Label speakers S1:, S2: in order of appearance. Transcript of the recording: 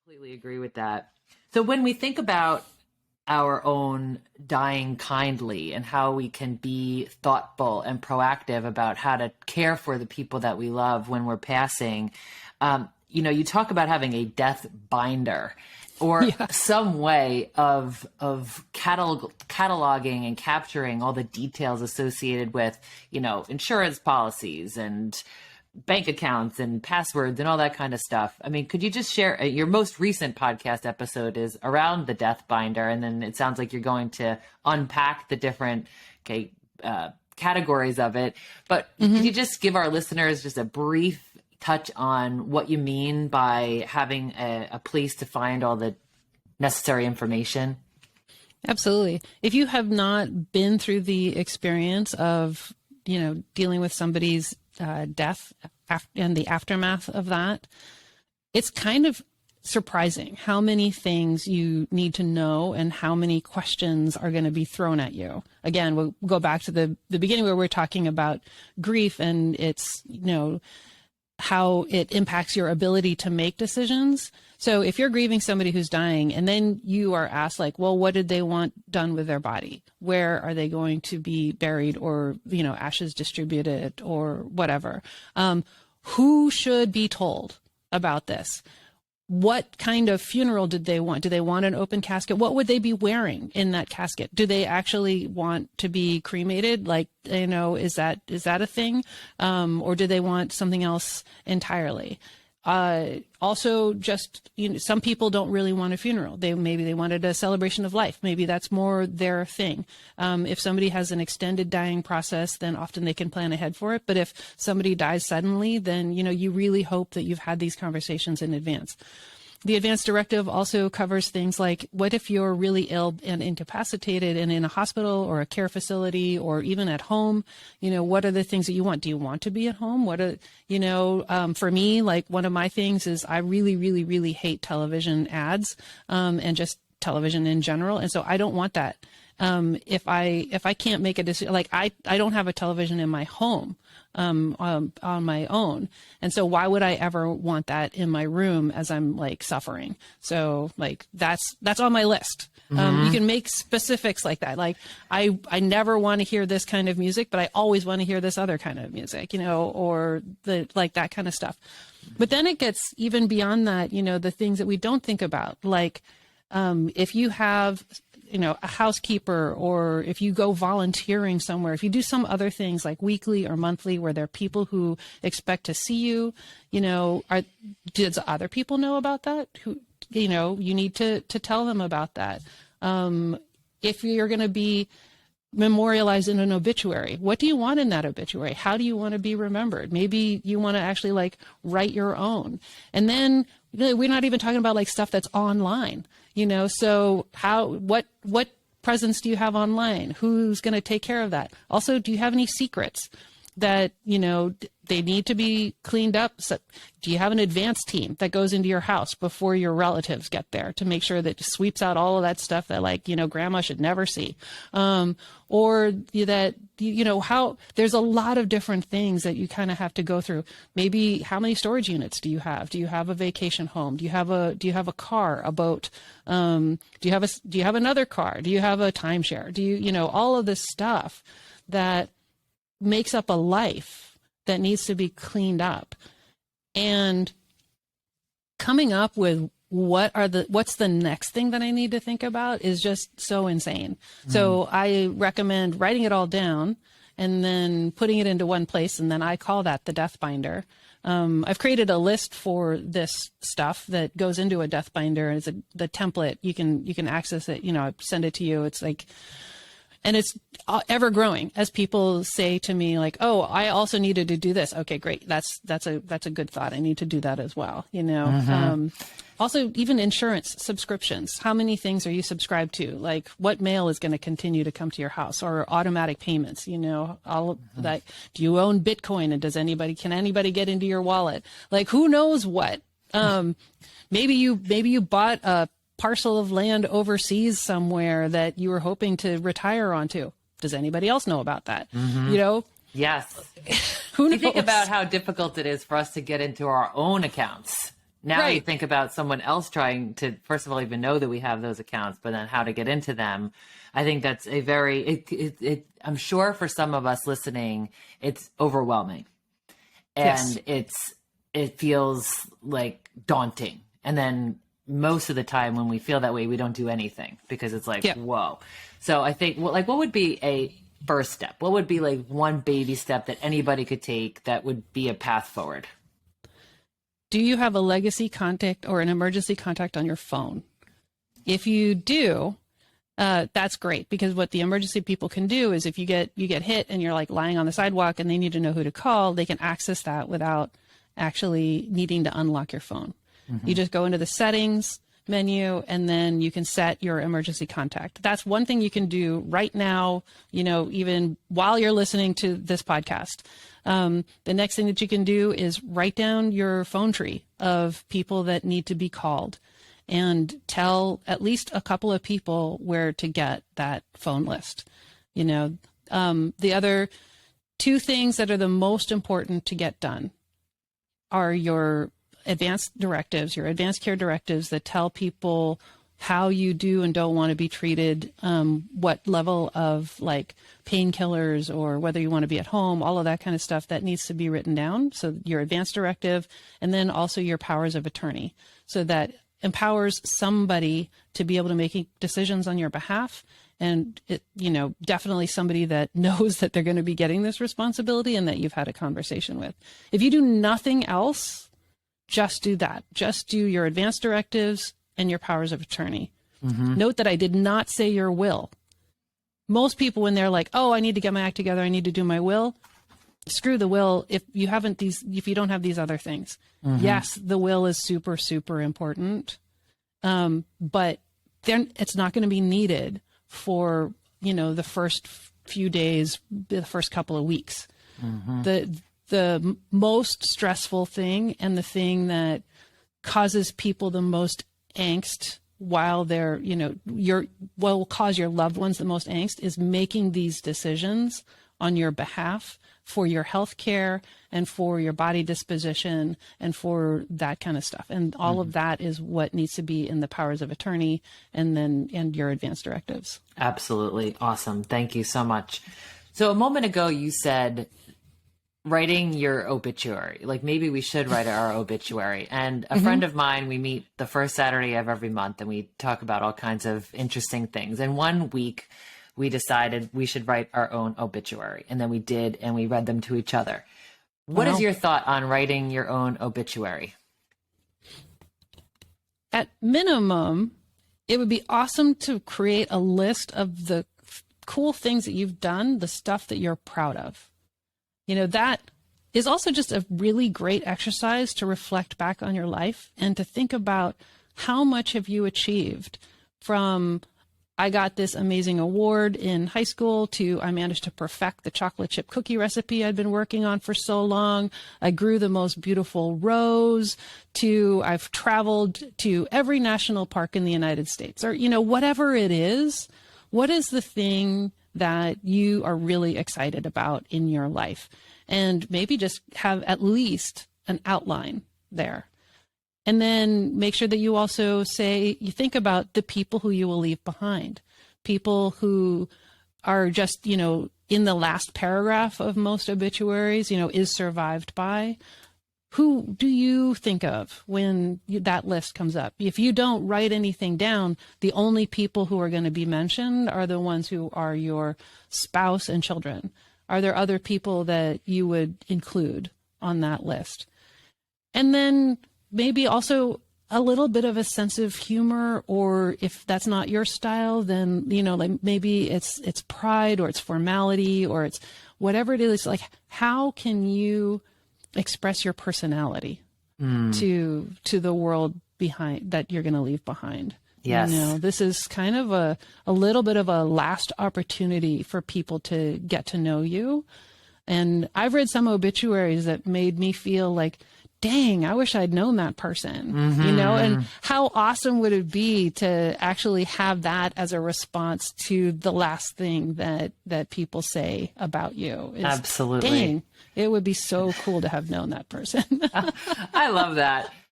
S1: Completely agree with that. So when we think about our own dying kindly and how we can be thoughtful and proactive about how to care for the people that we love when we're passing, you talk about having a death binder or some way of cataloging and capturing all the details associated with, insurance policies and bank accounts and passwords and all that kind of stuff. I mean, could you just share your most recent podcast episode is around the death binder, and then it sounds like you're going to unpack the different categories of it. But could you just give our listeners just a brief touch on what you mean by having a place to find all the necessary information?
S2: Absolutely. If you have not been through the experience of, dealing with somebody's death and the aftermath of that, it's kind of surprising how many things you need to know and how many questions are going to be thrown at you. Again, we'll go back to the beginning where we're talking about grief and it's, how it impacts your ability to make decisions. So if you're grieving somebody who's dying and then you are asked like, well, what did they want done with their body? Where are they going to be buried or, ashes distributed or whatever? Who should be told about this? What kind of funeral did they want? Do they want an open casket? What would they be wearing in that casket? Do they actually want to be cremated? Like, is that a thing? Or do they want something else entirely? Also just, some people don't really want a funeral. Maybe they wanted a celebration of life. Maybe that's more their thing. If somebody has an extended dying process, then often they can plan ahead for it. But if somebody dies suddenly, then, you really hope that you've had these conversations in advance. The advance directive also covers things like, what if you're really ill and incapacitated and in a hospital or a care facility or even at home? What are the things that you want? Do you want to be at home? For me, like one of my things is I really, really, really hate television ads and just television in general. And so I don't want that. If I can't make a decision, like I don't have a television in my home on my own. And so why would I ever want that in my room as I'm like suffering? So like that's on my list. You can make specifics like that. Like I never want to hear this kind of music, but I always want to hear this other kind of music, or that kind of stuff. But then it gets even beyond that, the things that we don't think about, like if you have a housekeeper, or if you go volunteering somewhere, if you do some other things like weekly or monthly where there are people who expect to see you, does other people know about that? You need to tell them about that. If you're going to be memorialized in an obituary, what do you want in that obituary? How do you want to be remembered? Maybe you want to actually like write your own. And then we're not even talking about like stuff that's online. So what presence do you have online? Who's going to take care of that? Also, do you have any secrets that, they need to be cleaned up? So, do you have an advance team that goes into your house before your relatives get there to make sure that it sweeps out all of that stuff that grandma should never see? Or that, how there's a lot of different things that you kind of have to go through. Maybe how many storage units do you have? Do you have a vacation home? Do you have a car, a boat? Do you have another car? Do you have a timeshare? Do you, all of this stuff that makes up a life that needs to be cleaned up, and coming up with what's the next thing that I need to think about is just so insane. So I recommend writing it all down and then putting it into one place. And then I call that the death binder. I've created a list for this stuff that goes into a death binder. It's the template. You can access it, I send it to you. It's like, and it's ever growing as people say to me like, oh, I also needed to do this. Okay, great. That's a good thought. I need to do that as well. Also even insurance subscriptions. How many things are you subscribed to? Like what mail is going to continue to come to your house, or automatic payments, all of that. Do you own Bitcoin, and can anybody get into your wallet? Like who knows what? Maybe you bought a parcel of land overseas somewhere that you were hoping to retire onto. Does anybody else know about that?
S1: Yes.
S2: Who knows?
S1: You think about how difficult it is for us to get into our own accounts. Now you
S2: Right.
S1: think about someone else trying to, first of all, even know that we have those accounts, but then how to get into them. I think that's a very, I'm sure for some of us listening, it's overwhelming,
S2: Yes.
S1: and it feels like daunting. And then most of the time when we feel that way, we don't do anything because it's like,
S2: Yeah.
S1: whoa. So I think, well, like, what would be a first step? What would be like one baby step that anybody could take that would be a path forward?
S2: Do you have a legacy contact or an emergency contact on your phone? If you do, that's great, because what the emergency people can do is if you get hit and you're like lying on the sidewalk and they need to know who to call, they can access that without actually needing to unlock your phone. You just go into the settings menu and then you can set your emergency contact. That's one thing you can do right now, even while you're listening to this podcast. The next thing that you can do is write down your phone tree of people that need to be called and tell at least a couple of people where to get that phone list. The other two things that are the most important to get done are your advanced directives, your advanced care directives that tell people how you do and don't want to be treated, what level of like painkillers or whether you want to be at home, all of that kind of stuff that needs to be written down. So your advanced directive, and then also your powers of attorney, so that empowers somebody to be able to make decisions on your behalf. And definitely somebody that knows that they're going to be getting this responsibility and that you've had a conversation with. If you do nothing else, just do that. Just do your advanced directives and your powers of attorney. Note that I did not say your will. Most people, when they're like, oh, I need to get my act together, I need to do my will, screw the will if you don't have these other things. Yes, the will is super, super important. But then it's not going to be needed for, the first few days, the first couple of weeks. The most stressful thing and the thing that causes people the most angst while they're, what will cause your loved ones the most angst is making these decisions on your behalf for your health care and for your body disposition and for that kind of stuff. And all of that is what needs to be in the powers of attorney and your advanced directives.
S1: Absolutely. Awesome. Thank you so much. So a moment ago, you said writing your obituary, like maybe we should write our obituary. And a friend of mine, we meet the first Saturday of every month and we talk about all kinds of interesting things. And one week we decided we should write our own obituary. And then we did, and we read them to each other. What is your thought on writing your own obituary?
S2: At minimum, it would be awesome to create a list of the cool things that you've done, the stuff that you're proud of. That is also just a really great exercise to reflect back on your life and to think about how much have you achieved, from I got this amazing award in high school to I managed to perfect the chocolate chip cookie recipe I'd been working on for so long. I grew the most beautiful rose, to I've traveled to every national park in the United States, or, whatever it is. What is the thing that you are really excited about in your life? And maybe just have at least an outline there. And then make sure that you also you think about the people who you will leave behind, people who are just, in the last paragraph of most obituaries, is survived by. Who do you think of when that list comes up? If you don't write anything down, the only people who are going to be mentioned are the ones who are your spouse and children. Are there other people that you would include on that list? And then maybe also a little bit of a sense of humor, or if that's not your style, then, like maybe it's pride or it's formality or it's whatever it is. Like, how can you express your personality to the world behind that you're going to leave behind?
S1: Yes.
S2: This is kind of a little bit of a last opportunity for people to get to know you. And I've read some obituaries that made me feel like, dang, I wish I'd known that person, and how awesome would it be to actually have that as a response to the last thing that people say about you.
S1: Absolutely.
S2: Dang, it would be so cool to have known that person.
S1: I love that.